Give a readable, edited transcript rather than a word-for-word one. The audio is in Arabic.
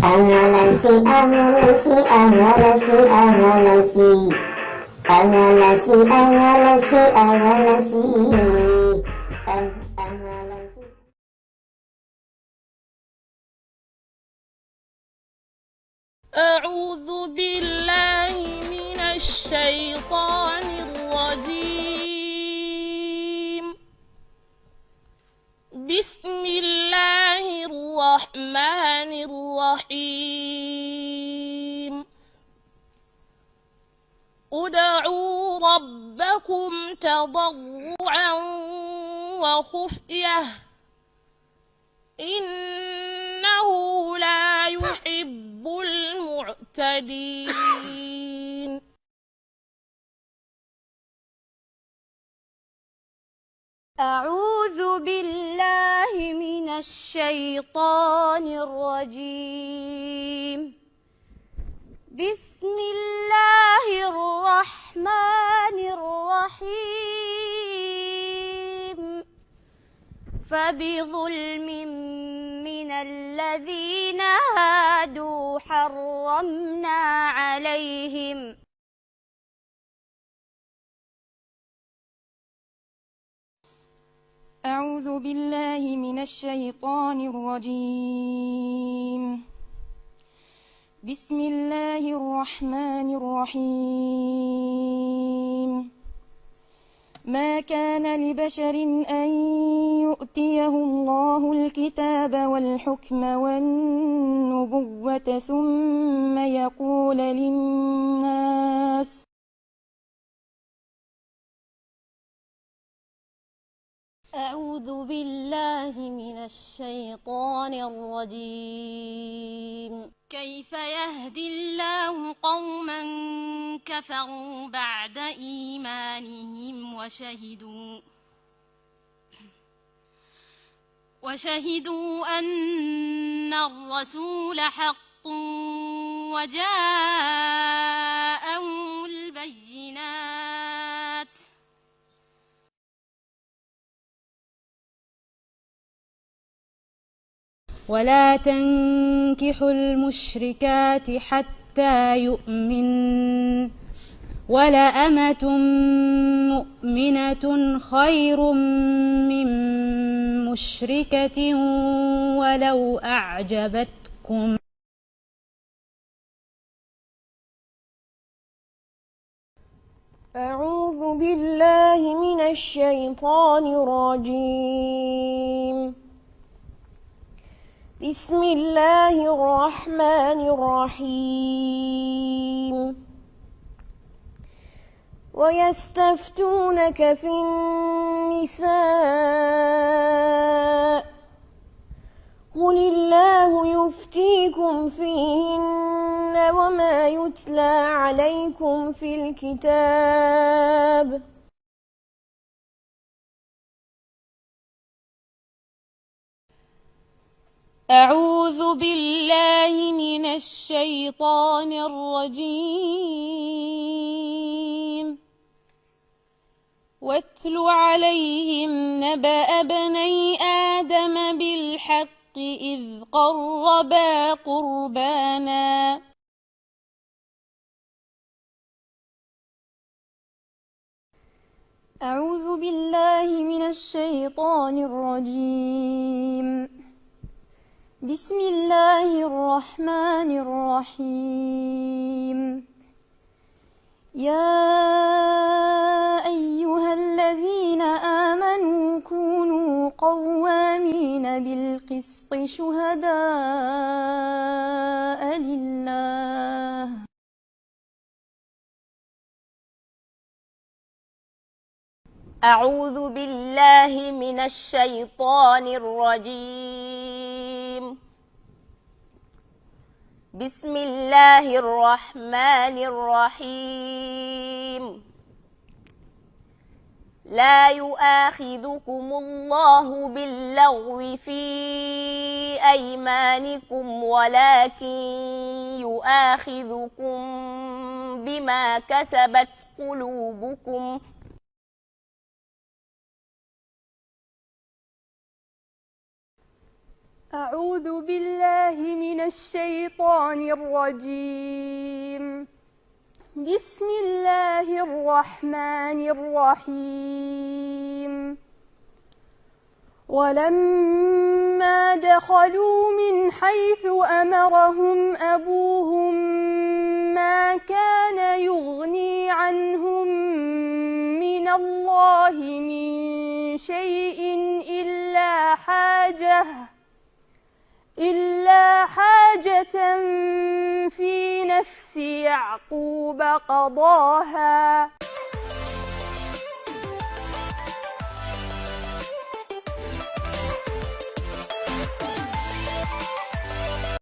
أهلسي أهلسي أهلسي أهلسي أهلسي أهلسي أهلسي أهلسي. أعوذ بالله من الشيطان الرجيم. بسم الله الرحمن الرحيم. ادعوا ربكم تضرعا وخفية إنه لا يحب المعتدين. أعوذ بالله من الشيطان الرجيم. بسم الله الرحمن الرحيم. فبظلم من الذين هادوا حرمنا عليهم أعوذ بالله من الشيطان الرجيم. بسم الله الرحمن الرحيم. ما كان لبشر أن يؤتيه الله الكتاب والحكم والنبوة ثم يقول للناس أعوذ بالله من الشيطان الرجيم. كيف يهدي الله قوما كفروا بعد إيمانهم وشهدوا أن الرسول حق وجاءهم البينات ولا تنكحوا المشركات حتى يؤمن ولأمة مؤمنة خير من مشركة ولو أعجبتكم. أعوذ بالله من الشيطان الرجيم. بسم الله الرحمن الرحيم. ويستفتونك في النساء قل الله يفتيكم فيهن وما يتلى عليكم في الكتاب أعوذ بالله من الشيطان الرجيم. واتل عليهم نبأ بني آدم بالحق إذ قربا قربانا أعوذ بالله من الشيطان الرجيم. بسم الله الرحمن الرحيم. يا أيها الذين آمنوا كونوا قوامين بالقسط شهداء لله أعوذ بالله من الشيطان الرجيم. بسم الله الرحمن الرحيم. لا يؤاخذكم الله باللغو في أيمانكم ولكن يؤاخذكم بما كسبت قلوبكم أعوذ بالله من الشيطان الرجيم. بسم الله الرحمن الرحيم. ولما دخلوا من حيث أمرهم أبوهم ما كان يغني عنهم من الله من شيء إلا حاجة في نفس يعقوب قضاها